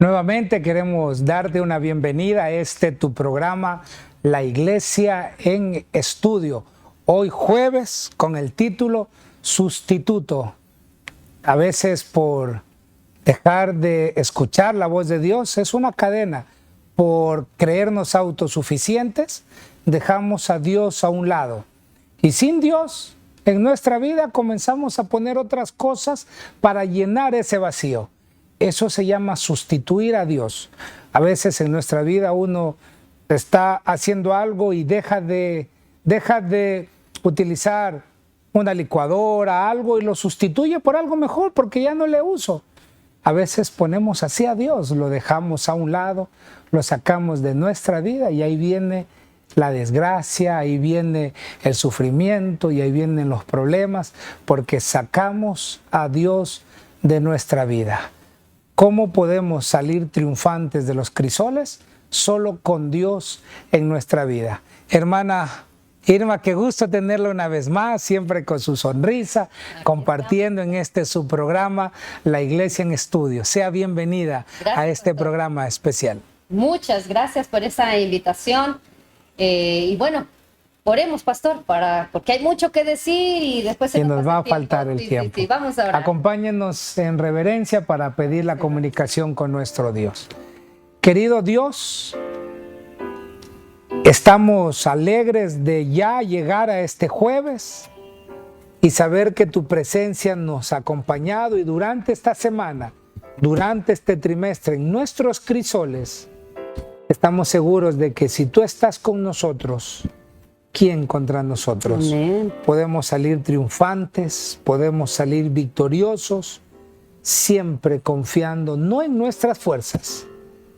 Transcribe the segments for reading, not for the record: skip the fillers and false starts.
Nuevamente queremos darte una bienvenida a tu programa, La Iglesia en Estudio. Hoy jueves con el título Sustituto. A veces por dejar de escuchar la voz de Dios es una cadena. Por creernos autosuficientes, dejamos a Dios a un lado. Y sin Dios, en nuestra vida comenzamos a poner otras cosas para llenar ese vacío. Eso se llama sustituir a Dios. A veces en nuestra vida uno está haciendo algo y deja de utilizar una licuadora, algo, y lo sustituye por algo mejor porque ya no le uso. A veces ponemos así a Dios, lo dejamos a un lado, lo sacamos de nuestra vida y ahí viene la desgracia, ahí viene el sufrimiento y ahí vienen los problemas porque sacamos a Dios de nuestra vida. ¿Cómo podemos salir triunfantes de los crisoles? Solo con Dios en nuestra vida. Hermana Irma, qué gusto tenerla una vez más, siempre con su sonrisa, compartiendo en su programa, La Iglesia en Estudio. Sea bienvenida a este programa especial. Muchas gracias por esa invitación. Y bueno, oremos, pastor, porque hay mucho que decir y después nos va a faltar el tiempo. Sí, vamos a orar. Acompáñenos en reverencia para pedir la comunicación con nuestro Dios. Querido Dios, estamos alegres de ya llegar a este jueves y saber que tu presencia nos ha acompañado y durante esta semana, durante este trimestre, en nuestros crisoles, estamos seguros de que si tú estás con nosotros, ¿quién contra nosotros? Amén. Podemos salir triunfantes, podemos salir victoriosos, siempre confiando no en nuestras fuerzas,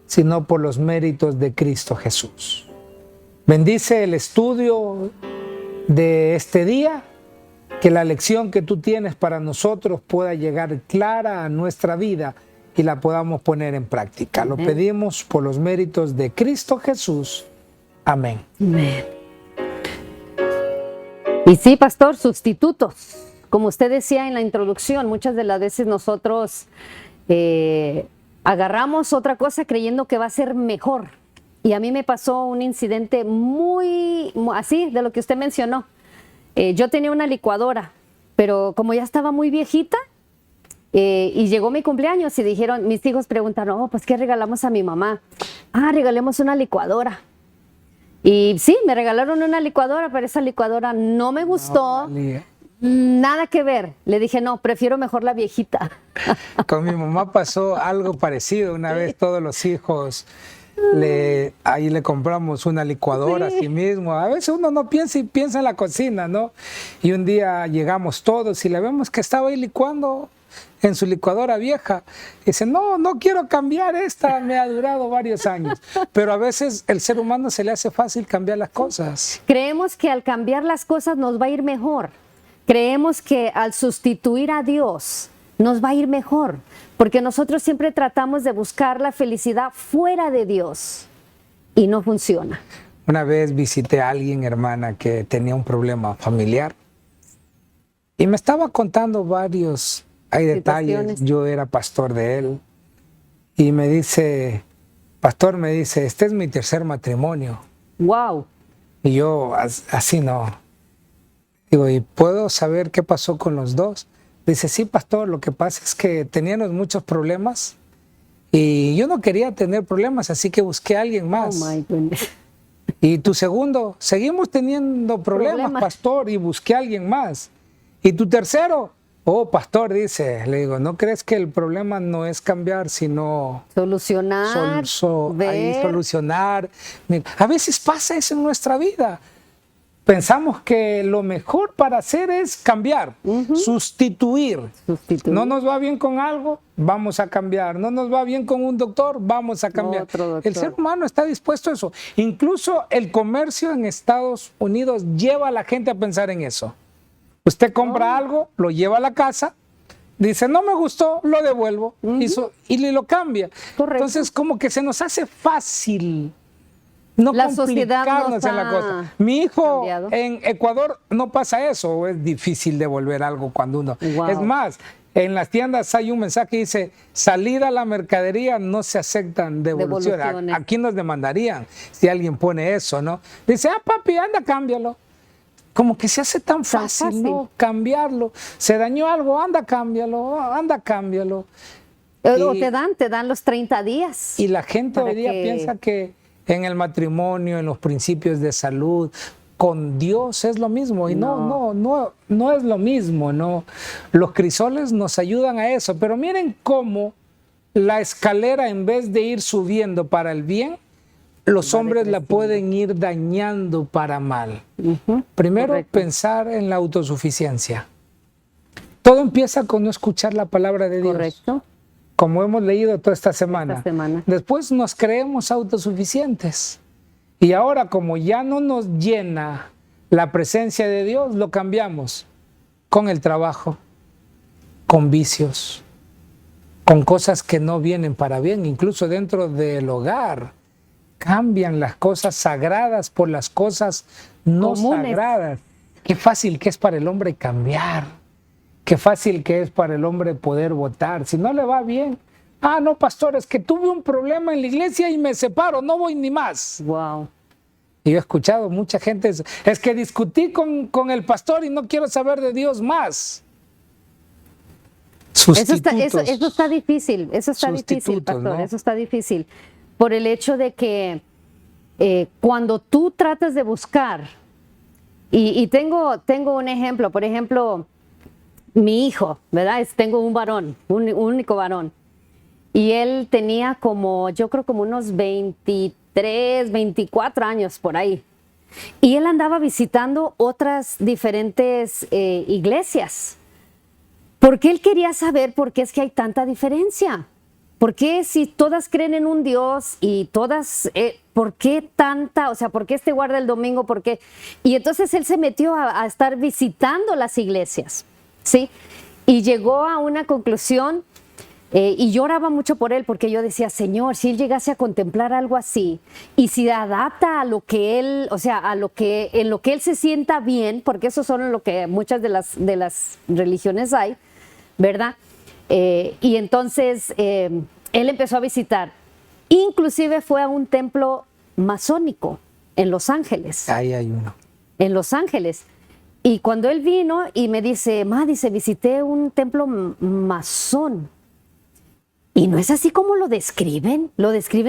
sino por los méritos de Cristo Jesús. Bendice el estudio de este día, que la lección que tú tienes para nosotros pueda llegar clara a nuestra vida y la podamos poner en práctica. Lo pedimos por los méritos de Cristo Jesús. Amén. Amén. Y sí, pastor, sustitutos. Como usted decía en la introducción, muchas de las veces nosotros agarramos otra cosa creyendo que va a ser mejor. Y a mí me pasó un incidente muy así, de lo que usted mencionó. Yo tenía una licuadora, pero como ya estaba muy viejita, y llegó mi cumpleaños y dijeron, mis hijos preguntaron, oh, pues ¿qué regalamos a mi mamá? Ah, regalemos una licuadora. Y sí, me regalaron una licuadora, pero esa licuadora no me gustó, nada que ver. Le dije, no, prefiero mejor la viejita. Con mi mamá pasó algo parecido. Una vez todos los hijos, ahí le compramos una licuadora así mismo. A veces uno no piensa y piensa en la cocina, ¿no? Y un día llegamos todos y le vemos que estaba ahí licuando en su licuadora vieja. Dice, no quiero cambiar esta, me ha durado varios años. Pero a veces el ser humano se le hace fácil cambiar las cosas. Creemos que al cambiar las cosas nos va a ir mejor. Creemos que al sustituir a Dios nos va a ir mejor. Porque nosotros siempre tratamos de buscar la felicidad fuera de Dios y no funciona. Una vez visité a alguien, hermana, que tenía un problema familiar y me estaba contando varios detalles. Yo era pastor de él y me dice, pastor, me dice, este es mi tercer matrimonio. Wow. Y yo, así no. Digo, ¿y puedo saber qué pasó con los dos? Dice, sí, pastor, lo que pasa es que teníamos muchos problemas y yo no quería tener problemas, así que busqué a alguien más. Oh, my goodness. Y tu segundo, seguimos teniendo problemas, pastor, y busqué a alguien más. Y tu tercero, oh, pastor, dice, le digo, ¿no crees que el problema no es cambiar, sino solucionar? Ahí solucionar. A veces pasa eso en nuestra vida. Pensamos que lo mejor para hacer es cambiar, sustituir. No nos va bien con algo, vamos a cambiar. No nos va bien con un doctor, vamos a cambiar. El ser humano está dispuesto a eso. Incluso el comercio en Estados Unidos lleva a la gente a pensar en eso. Usted compra algo, lo lleva a la casa, dice, no me gustó, lo devuelvo y lo cambia. Correcto. Entonces, como que se nos hace fácil no la sociedad no está en la cosa. Mi hijo cambiado. En Ecuador no pasa eso, es difícil devolver algo cuando uno... Wow. Es más, en las tiendas hay un mensaje que dice, salida a la mercadería no se aceptan devoluciones. Devoluciones. Aquí nos demandarían si alguien pone eso, ¿no? Dice, papi, anda, cámbialo. Como que se hace tan fácil, ¿no? Cambiarlo. Se dañó algo, anda, cámbialo, anda, cámbialo. O te dan los 30 días. Y la gente hoy día piensa que en el matrimonio, en los principios de salud, con Dios es lo mismo. Y no es lo mismo, ¿no? Los crisoles nos ayudan a eso. Pero miren cómo la escalera, en vez de ir subiendo para el bien, los hombres la pueden ir dañando para mal. Primero, correcto, pensar en la autosuficiencia. Todo empieza con no escuchar la palabra de Dios. Correcto. Como hemos leído toda esta semana. Después nos creemos autosuficientes. Y ahora, como ya no nos llena la presencia de Dios, lo cambiamos con el trabajo, con vicios, con cosas que no vienen para bien, incluso dentro del hogar. Cambian las cosas sagradas por las cosas no comunes, sagradas. Qué fácil que es para el hombre cambiar. Qué fácil que es para el hombre poder votar. Si no le va bien, no, pastor, es que tuve un problema en la iglesia y me separo, no voy ni más. Wow. Y yo he escuchado mucha gente, es que discutí con el pastor y no quiero saber de Dios más. Eso está difícil, pastor, ¿no? Eso está difícil. Por el hecho de que cuando tú tratas de buscar, y tengo un ejemplo, por ejemplo, mi hijo, ¿verdad? Tengo un varón, un único varón, y él tenía yo creo como unos 23, 24 años por ahí, y él andaba visitando otras diferentes iglesias, porque él quería saber por qué es que hay tanta diferencia. ¿Por qué si todas creen en un Dios y todas, por qué tanta, o sea, por qué guarda el domingo, por qué? Y entonces él se metió a estar visitando las iglesias, ¿sí? Y llegó a una conclusión, y lloraba mucho por él, porque yo decía, Señor, si él llegase a contemplar algo así, y si adapta a lo que él, o sea, en lo que él se sienta bien, porque eso son lo que muchas de las religiones hay, ¿verdad? Y entonces él empezó a visitar, inclusive fue a un templo masónico en Los Ángeles. Ahí hay uno. En Los Ángeles. Y cuando él vino y me dice, visité un templo masón. Y no es así como lo describen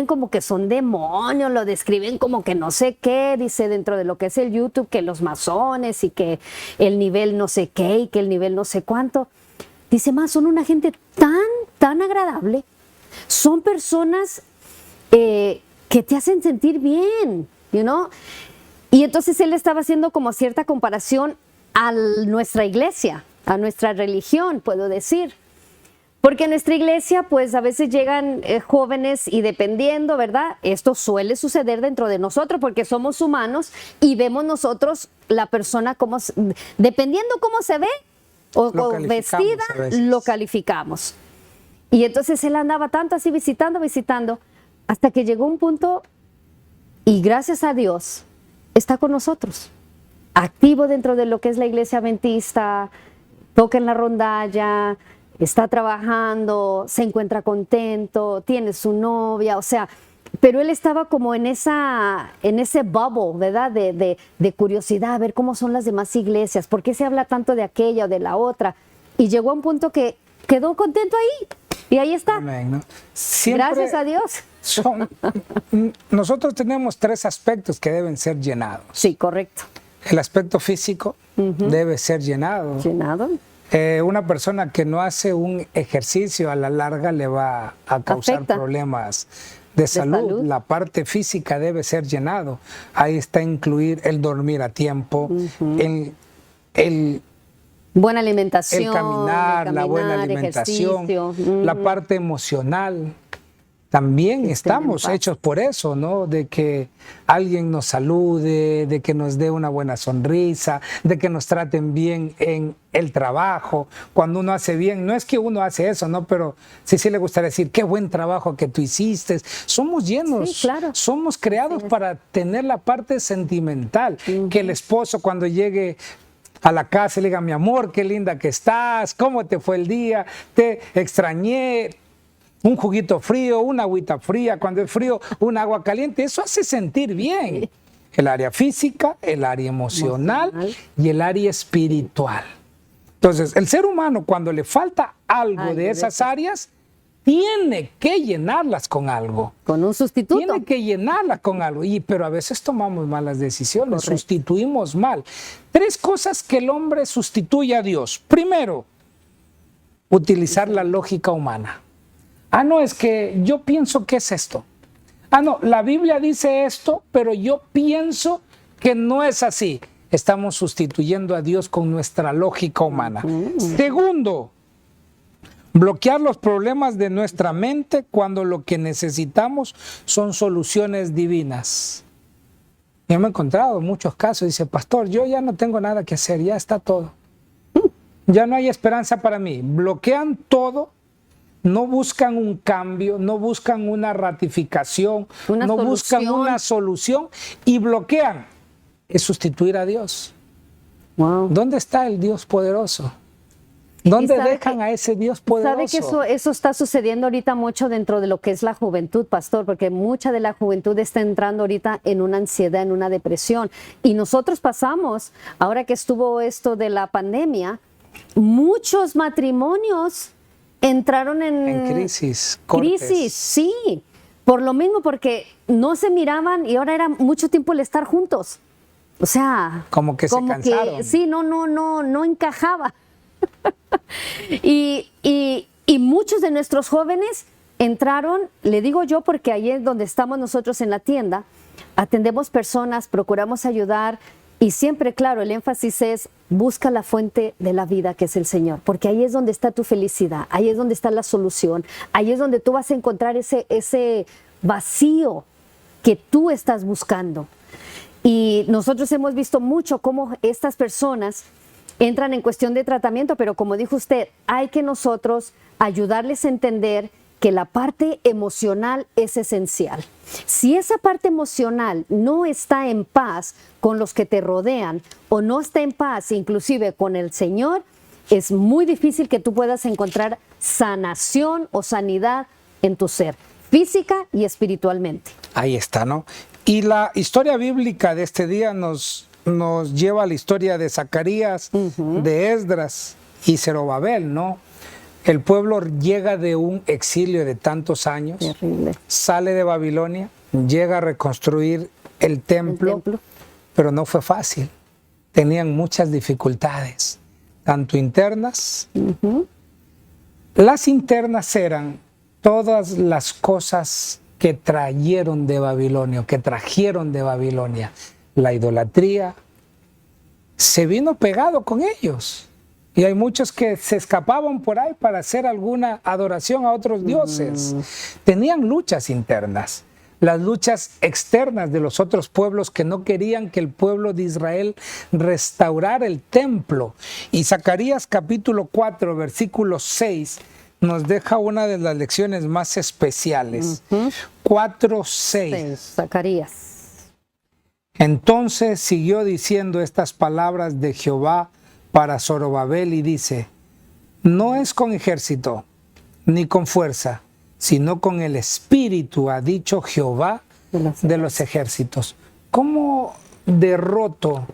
como que son demonios, lo describen como que no sé qué, dice dentro de lo que es el YouTube, que los masones y que el nivel no sé qué y que el nivel no sé cuánto. Dice, son una gente tan agradable, son personas que te hacen sentir bien, you know? Y entonces él estaba haciendo como cierta comparación a nuestra iglesia, a nuestra religión, puedo decir. Porque en nuestra iglesia, pues a veces llegan jóvenes y dependiendo, ¿verdad? Esto suele suceder dentro de nosotros porque somos humanos y vemos nosotros la persona como, dependiendo cómo se ve, o vestida, lo calificamos. Y entonces él andaba tanto así visitando, hasta que llegó un punto, y gracias a Dios, está con nosotros, activo dentro de lo que es la iglesia adventista, toca en la rondalla, está trabajando, se encuentra contento, tiene su novia, o sea, pero él estaba como en ese bubble, ¿verdad? De curiosidad, a ver cómo son las demás iglesias, por qué se habla tanto de aquella o de la otra. Y llegó a un punto que quedó contento ahí. Y ahí está. Amén, ¿no? Gracias a Dios. Nosotros tenemos 3 aspectos que deben ser llenados. Sí, correcto. El aspecto físico debe ser llenado. Llenado. Una persona que no hace un ejercicio a la larga le va a causar problemas de salud. La parte física debe ser llenado. Ahí está incluir el dormir a tiempo, buena alimentación, el caminar, la buena alimentación, la parte emocional. También estamos hechos por eso, ¿no? De que alguien nos salude, de que nos dé una buena sonrisa, de que nos traten bien en el trabajo. Cuando uno hace bien, no es que uno hace eso, ¿no? Pero sí le gustaría decir, qué buen trabajo que tú hiciste. Somos llenos, sí, claro. Somos creados para tener la parte sentimental. Que el esposo cuando llegue a la casa y le diga, mi amor, qué linda que estás, cómo te fue el día, te extrañé, un juguito frío, una agüita fría, cuando es frío, un agua caliente, eso hace sentir bien. El área física, el área emocional y el área espiritual. Entonces, el ser humano cuando le falta algo de esas áreas, tiene que llenarlas con algo. Con un sustituto. Tiene que llenarlas con algo. Pero a veces tomamos malas decisiones, sustituimos mal. 3 cosas que el hombre sustituye a Dios. Primero, utilizar la lógica humana. No, es que yo pienso que es esto. No, la Biblia dice esto, pero yo pienso que no es así. Estamos sustituyendo a Dios con nuestra lógica humana. Segundo, bloquear los problemas de nuestra mente cuando lo que necesitamos son soluciones divinas. Yo me he encontrado en muchos casos, dice, pastor, yo ya no tengo nada que hacer, ya está todo. Ya no hay esperanza para mí. Bloquean todo, no buscan un cambio, no buscan una ratificación, no buscan una solución y bloquean. Es sustituir a Dios. Wow. ¿Dónde está el Dios poderoso? ¿Dónde dejan a ese Dios poderoso? ¿Sabe que eso está sucediendo ahorita mucho dentro de lo que es la juventud, pastor? Porque mucha de la juventud está entrando ahorita en una ansiedad, en una depresión. Y nosotros pasamos, ahora que estuvo esto de la pandemia, muchos matrimonios entraron en crisis. Crisis, sí. Por lo mismo, porque no se miraban y ahora era mucho tiempo el estar juntos. O sea, como que se cansaron. Sí, no encajaba. y muchos de nuestros jóvenes entraron, le digo yo porque ahí es donde estamos nosotros en la tienda, atendemos personas, procuramos ayudar y siempre, claro, el énfasis es busca la fuente de la vida que es el Señor, porque ahí es donde está tu felicidad, ahí es donde está la solución, ahí es donde tú vas a encontrar ese vacío que tú estás buscando. Y nosotros hemos visto mucho cómo estas personas entran en cuestión de tratamiento, pero como dijo usted, hay que nosotros ayudarles a entender que la parte emocional es esencial. Si esa parte emocional no está en paz con los que te rodean o no está en paz inclusive con el Señor, es muy difícil que tú puedas encontrar sanación o sanidad en tu ser, física y espiritualmente. Ahí está, ¿no? Y la historia bíblica de este día nos lleva a la historia de Zacarías, de Esdras y Zorobabel, ¿no? El pueblo llega de un exilio de tantos años, sale de Babilonia, llega a reconstruir el templo, pero no fue fácil. Tenían muchas dificultades, tanto internas. Las internas eran todas las cosas que trajeron de Babilonia, la idolatría, se vino pegado con ellos. Y hay muchos que se escapaban por ahí para hacer alguna adoración a otros dioses. Tenían luchas internas, las luchas externas de los otros pueblos que no querían que el pueblo de Israel restaurara el templo. Y Zacarías capítulo 4, versículo 6, nos deja una de las lecciones más especiales. 4:6. Zacarías. Entonces siguió diciendo estas palabras de Jehová para Zorobabel y dice, no es con ejército ni con fuerza, sino con el Espíritu, ha dicho Jehová de los ejércitos. ¿Cómo derroto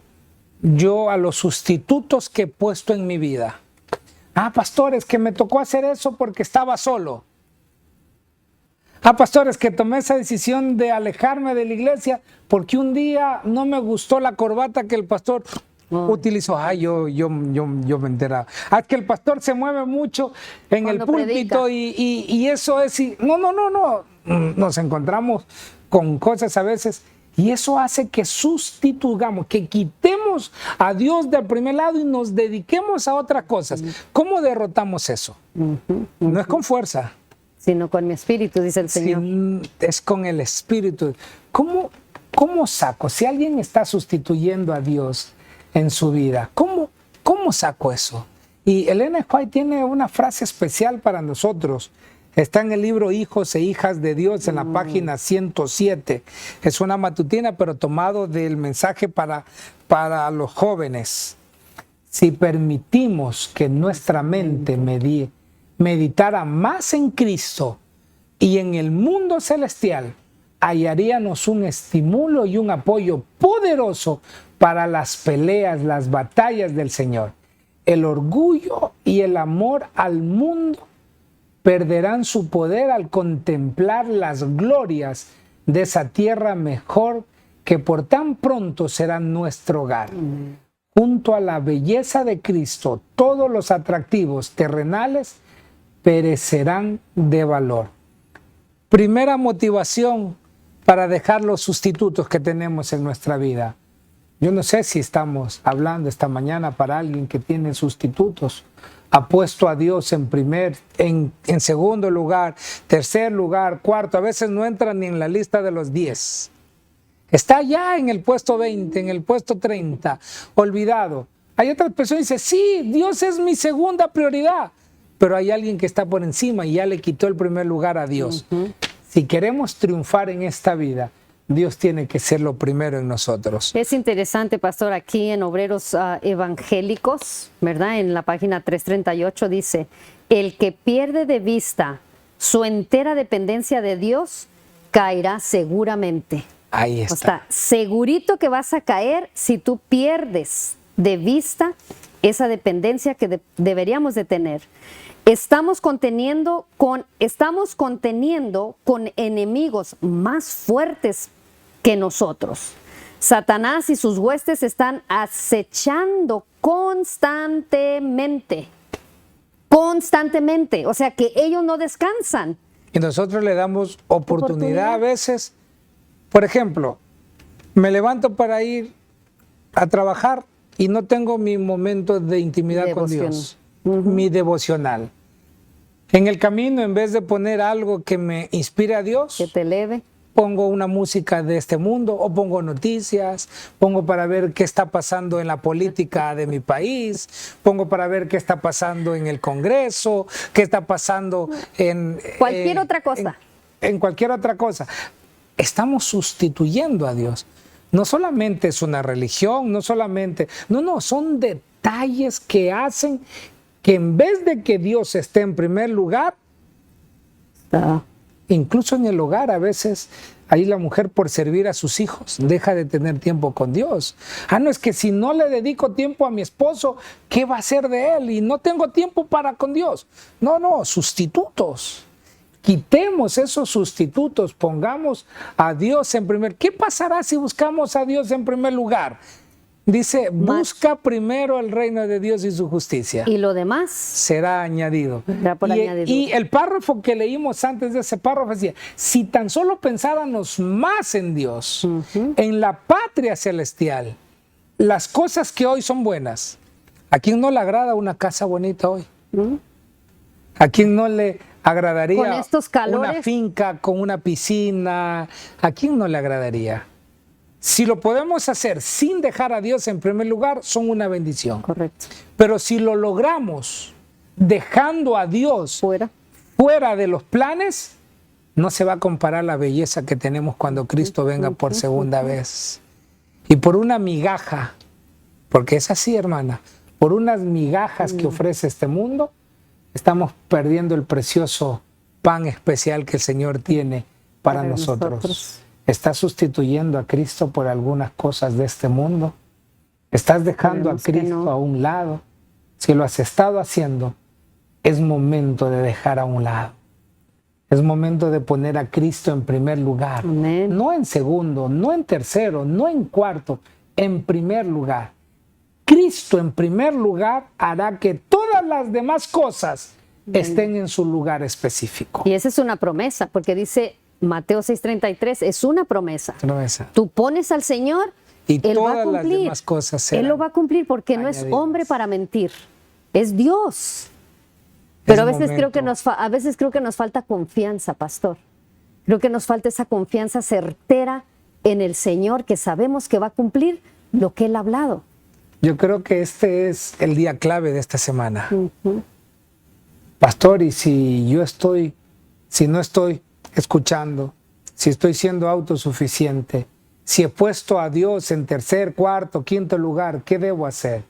yo a los sustitutos que he puesto en mi vida? Pastores, que me tocó hacer eso porque estaba solo. Pastores, que tomé esa decisión de alejarme de la iglesia porque un día no me gustó la corbata que el pastor utilizó. Yo me enteraba. Que el pastor se mueve mucho en el púlpito y eso es... No. Nos encontramos con cosas a veces y eso hace que sustituyamos, que quitemos a Dios del primer lado y nos dediquemos a otras cosas. ¿Cómo derrotamos eso? No es con fuerza, sino con mi espíritu, dice el Señor. Es con el espíritu. ¿Cómo saco? Si alguien está sustituyendo a Dios en su vida, ¿cómo saco eso? Y Ellen White tiene una frase especial para nosotros. Está en el libro Hijos e Hijas de Dios, en la página 107. Es una matutina, pero tomado del mensaje para los jóvenes. si permitimos que nuestra mente meditara más en Cristo y en el mundo celestial, hallaríamos un estímulo y un apoyo poderoso para las peleas, las batallas del Señor. El orgullo y el amor al mundo perderán su poder al contemplar las glorias de esa tierra mejor que por tan pronto será nuestro hogar. Junto a la belleza de Cristo, todos los atractivos terrenales perecerán de valor. Primera motivación para dejar los sustitutos que tenemos en nuestra vida. Yo no sé si estamos hablando esta mañana para alguien que tiene sustitutos. Ha puesto a Dios en segundo lugar, tercer lugar, cuarto. A veces no entra ni en la lista de los 10. Está ya en el puesto 20, en el puesto 30, olvidado. Hay otras personas que dicen, sí, Dios es mi segunda prioridad. Pero hay alguien que está por encima y ya le quitó el primer lugar a Dios. Si queremos triunfar en esta vida, Dios tiene que ser lo primero en nosotros. Es interesante, pastor, aquí en Obreros Evangélicos, ¿verdad? En la página 338 dice, el que pierde de vista su entera dependencia de Dios, caerá seguramente. Ahí está. O sea, segurito que vas a caer si tú pierdes de vista esa dependencia que deberíamos de tener. Estamos conteniendo con enemigos más fuertes que nosotros. Satanás y sus huestes están acechando constantemente. O sea que ellos no descansan. Y nosotros le damos oportunidad a veces. Por ejemplo, me levanto para ir a trabajar y no tengo mi momento de intimidad con Dios. Mi devocional. En el camino, en vez de poner algo que me inspire a Dios, que te eleve, pongo una música de este mundo o pongo noticias, pongo para ver qué está pasando en la política de mi país, pongo para ver qué está pasando en el Congreso, qué está pasando en cualquier otra cosa. En cualquier otra cosa. Estamos sustituyendo a Dios. No solamente es una religión, no, son detalles que hacen que en vez de que Dios esté en primer lugar, incluso en el hogar a veces, ahí la mujer por servir a sus hijos deja de tener tiempo con Dios. No, es que si no le dedico tiempo a mi esposo, ¿qué va a hacer de él? Y no tengo tiempo para con Dios. No, sustitutos. Quitemos esos sustitutos, pongamos a Dios en primer. ¿Qué pasará si buscamos a Dios en primer lugar? Dice, busca primero el reino de Dios y su justicia. Y lo demás será añadido. Añadidura. Y el párrafo que leímos antes de ese párrafo decía, si tan solo pensáramos más en Dios, en la patria celestial, las cosas que hoy son buenas, ¿a quién no le agrada una casa bonita hoy? ¿A quién no le agradaría con estos calores, una finca con una piscina? ¿A quién no le agradaría? Si lo podemos hacer sin dejar a Dios en primer lugar, son una bendición. Correcto. Pero si lo logramos dejando a Dios fuera de los planes, no se va a comparar la belleza que tenemos cuando Cristo venga por segunda vez. Y por una migaja, porque es así, hermana, por unas migajas que ofrece este mundo, estamos perdiendo el precioso pan especial que el Señor tiene para nosotros. ¿Estás sustituyendo a Cristo por algunas cosas de este mundo? ¿Estás dejando a Cristo a un lado? Si lo has estado haciendo, es momento de dejar a un lado. Es momento de poner a Cristo en primer lugar. Amén. No en segundo, no en tercero, no en cuarto, en primer lugar. Cristo en primer lugar hará que todas las demás cosas estén en su lugar específico. Y esa es una promesa, porque dice Mateo 6:33, es una promesa. Tú pones al Señor, y Él todas va a cumplir. Las demás cosas serán Él lo va a cumplir porque añadidas. No es hombre para mentir, es Dios. Pero a veces creo que nos falta confianza, pastor. Creo que nos falta esa confianza certera en el Señor, que sabemos que va a cumplir lo que Él ha hablado. Yo creo que este es el día clave de esta semana. Pastor, y si no estoy escuchando, si estoy siendo autosuficiente, si he puesto a Dios en tercer, cuarto, quinto lugar, ¿qué debo hacer?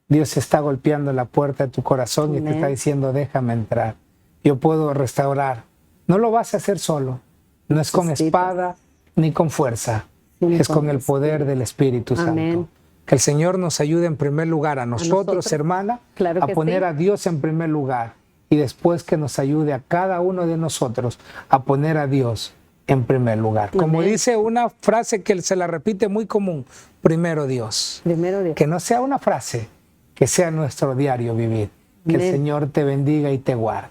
Dios está golpeando la puerta de tu corazón y te está diciendo, déjame entrar. Yo puedo restaurar. No lo vas a hacer solo. No es con espada ni con fuerza. Es con el poder del Espíritu Santo. Que el Señor nos ayude en primer lugar a nosotros, hermana, a poner a Dios en primer lugar. Y después que nos ayude a cada uno de nosotros a poner a Dios en primer lugar. Como dice una frase que se la repite muy común, primero Dios. Primero Dios. Que no sea una frase, que sea nuestro diario vivir. Que el Señor te bendiga y te guarde.